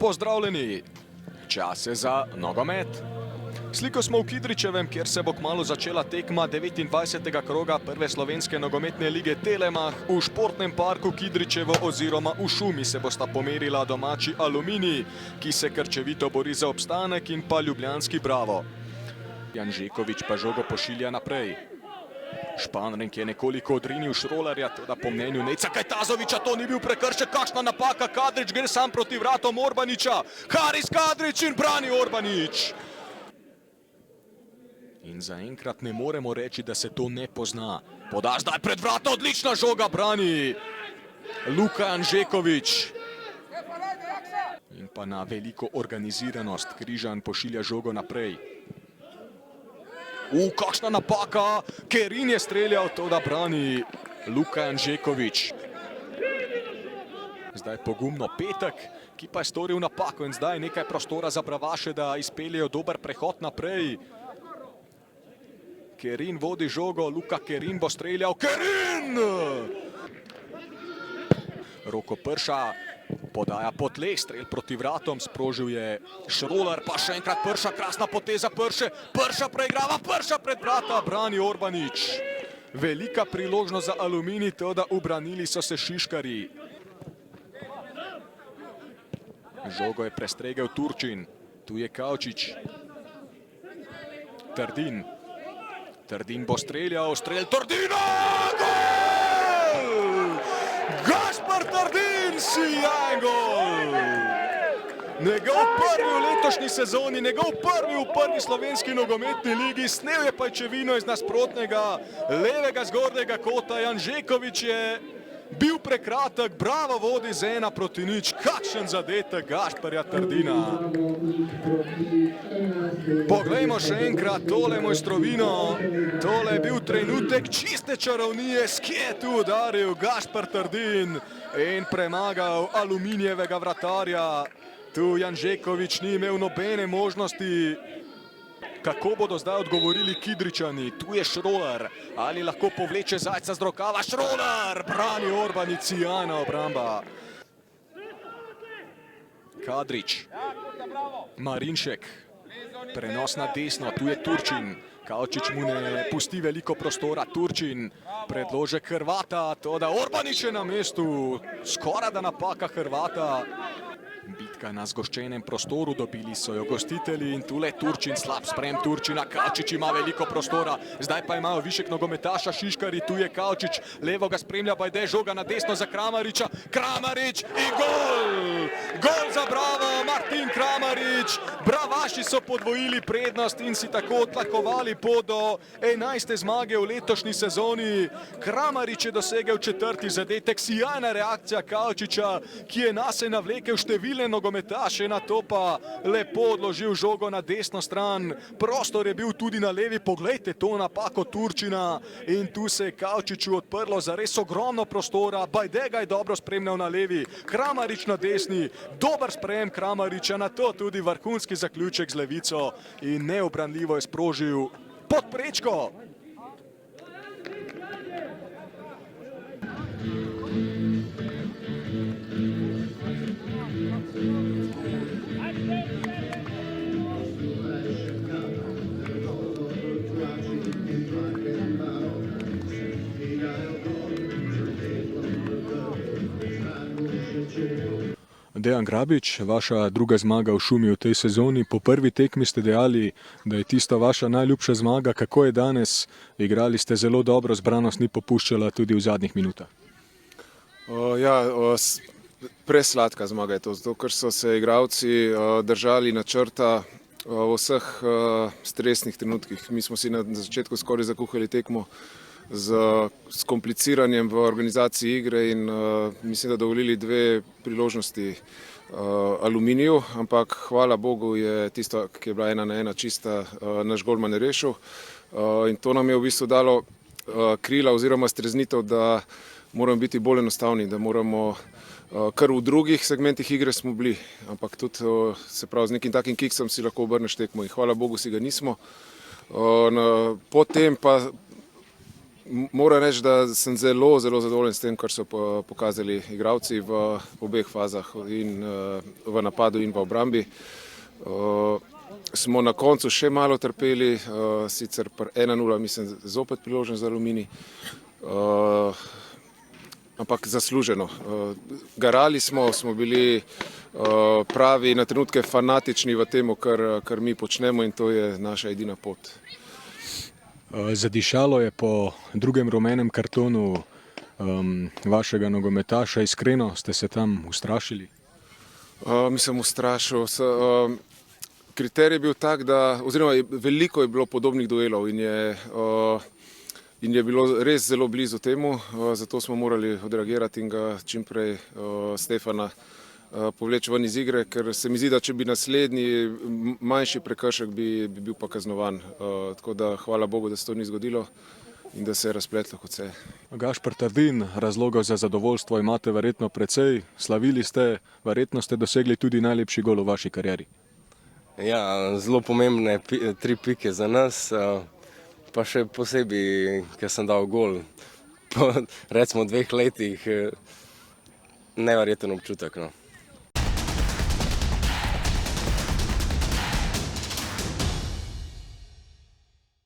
pozdravljeni. Čas je za nogomet. Sliko smo v Kidričevem, kjer se bo kmalu začela tekma 29. kroga prve slovenske nogometne lige Telemach. V športnem parku Kidričevo oziroma v Šumi se bosta pomerila domači Aluminij, ki se krčevito bori za obstanek, in pa ljubljanski Bravo. Jan Žekovič pa žogo pošilja naprej. Španrenk je nekoliko odrinil Šrolarja, teda po mnenju Nejca Kajtazoviča to ni bil prekršek, kakšna napaka. Kadrič gre sam proti vratom Orbaniča. Haris Kadrič in brani Orbanič. In zaenkrat ne moremo reči, da se to ne pozna. Poda zdaj pred vrata, odlična žoga, brani Luka Janžekovič. In pa na veliko organiziranost Križan pošilja žogo naprej. Kakšna napaka, Kerin je streljal, to da brani Luka Janžekovič. Zdaj pogumno Petek, ki pa je storil napako, in zdaj nekaj prostora za Bravaše, da izpeljejo dober prehod naprej. Kerin vodi žogo, Luka Kerin bo streljal, Kerin! Roko Prša podaja po tleh, strel proti vratom, sprožil je Šrolar, pa še enkrat Prša, krasna poteza Prše, Prša preigrava, Prša pred vrata, brani Orbanič. Velika priložnost za Aluminij, to da ubranili so se Šiškarji. Žogo je prestregel Turčin, tu je Kavčič. Trdin bo streljal, strel Trdina, gol! Gašper Trdin, sijajen gol! Njegov prvi v letošnji sezoni, njegov prvi v prvi slovenski nogometni ligi, snel je pajčevino iz nasprotnega levega zgornjega kota. Janžekovič je bil prekratek, Bravo vodi z 1-0. Kakšen zadetek Gašperja Trdina. Poglejmo še enkrat tole mojstrovino. Tole je bil trenutek čiste čarovnije, skje je tu udaril Gašper Trdin in premagal Aluminijevega vratarja. Tu Janžekovič ni imel nobene možnosti. Kako bodo zdaj odgovorili Kidričani? Tu je Šrolar. Ali lahko povleče Zajca z rokava? Šrolar! Brani Orbanič, sijajna obramba. Kadrič. Marinšek. Prenos na desno. Tu je Turčin. Kavčič mu ne pusti veliko prostora. Turčin. Predložek Hrvata. Toda Orbanič je na mestu. Skoraj da napaka Hrvata. Bitka na zgoščenem prostoru, dobili so jo gostitelji in tule Turčin, slab sprem Turčina, Kavčič ima veliko prostora, zdaj pa imajo višek nogometaša Šiškarji, tu je Kavčič, levo ga spremlja Bajde, žoga na desno za Kramariča, Kramarič in gol! Gol za Bravo, Martin Kramarič, Bravaši so podvojili prednost in si tako odtlakovali pot do 11. zmage v letošnji sezoni. Kramarič je dosegel 4. zadetek, sijajna reakcija Kavčiča, ki je nase navlekel številne nogometaše, na to pa lepo odložil žogo na desno stran. Prostor je bil tudi na levi, poglejte to napako Turčina in tu se je Kavčiču odprlo zares ogromno prostora. Bajde ga je dobro spremljal na levi, Kramarič na desni, dober sprejem Kramariča, na to tudi vrhunski zaključek z levico in neobranljivo je sprožil pod prečko. Dejan Grabič, vaša druga zmaga v Šumi v tej sezoni. Po prvi tekmi ste dejali, da je tista vaša najljubša zmaga. Kako je danes? Igrali ste zelo dobro, zbranost ni popuščala tudi v zadnjih minutah. Presladka zmaga je to, zato ker so se igralci držali načrta v vseh stresnih trenutkih. Mi smo si na začetku skoraj zakuhali tekmo z kompliciranjem v organizaciji igre in mislim, da dovolili 2 priložnosti Aluminiju, ampak hvala Bogu je tisto, ki je bila 1-1 čista, naš golman je rešil in to nam je v bistvu dalo krila oziroma streznitev, da moramo biti bolj enostavni, da moramo, kar v drugih segmentih igre smo bili, ampak tudi se pravi z nekim takim kiksom si lahko obrneš tekmo in hvala Bogu si ga nismo. Potem pa Moram reči, da sem zelo zadovoljen s tem, kar so pokazali igralci v obeh fazah, in v napadu in v obrambi. Smo na koncu še malo trpeli, sicer pri 1:0 mislim zopet priložen za Aluminij, ampak zasluženo. Garali smo bili pravi, na trenutke fanatični v tem, kar mi počnemo, in to je naša edina pot. Zadišalo je po drugem rumenem kartonu vašega nogometaša. Iskreno ste se tam ustrašili? Mislim, ustrašil. Kriterij je bil tak, oziroma veliko je bilo podobnih duelov in je bilo res zelo blizu temu, zato smo morali odreagirati in ga čimprej Stefana povleči ven iz igre, ker se mi zdi, da če bi naslednji manjši prekršek bi bil pa kaznovan. Tako da hvala Bogu, da se to ni zgodilo in da se je razpletlo kot se je. Gašper Trdin, razlogov za zadovoljstvo imate verjetno precej, slavili ste, verjetno ste dosegli tudi najlepši gol v vaši karieri. Ja, zelo pomembne 3 pike za nas, pa še posebej, ker sem dal gol. Po recimo 2 letih, neverjeten občutek, no.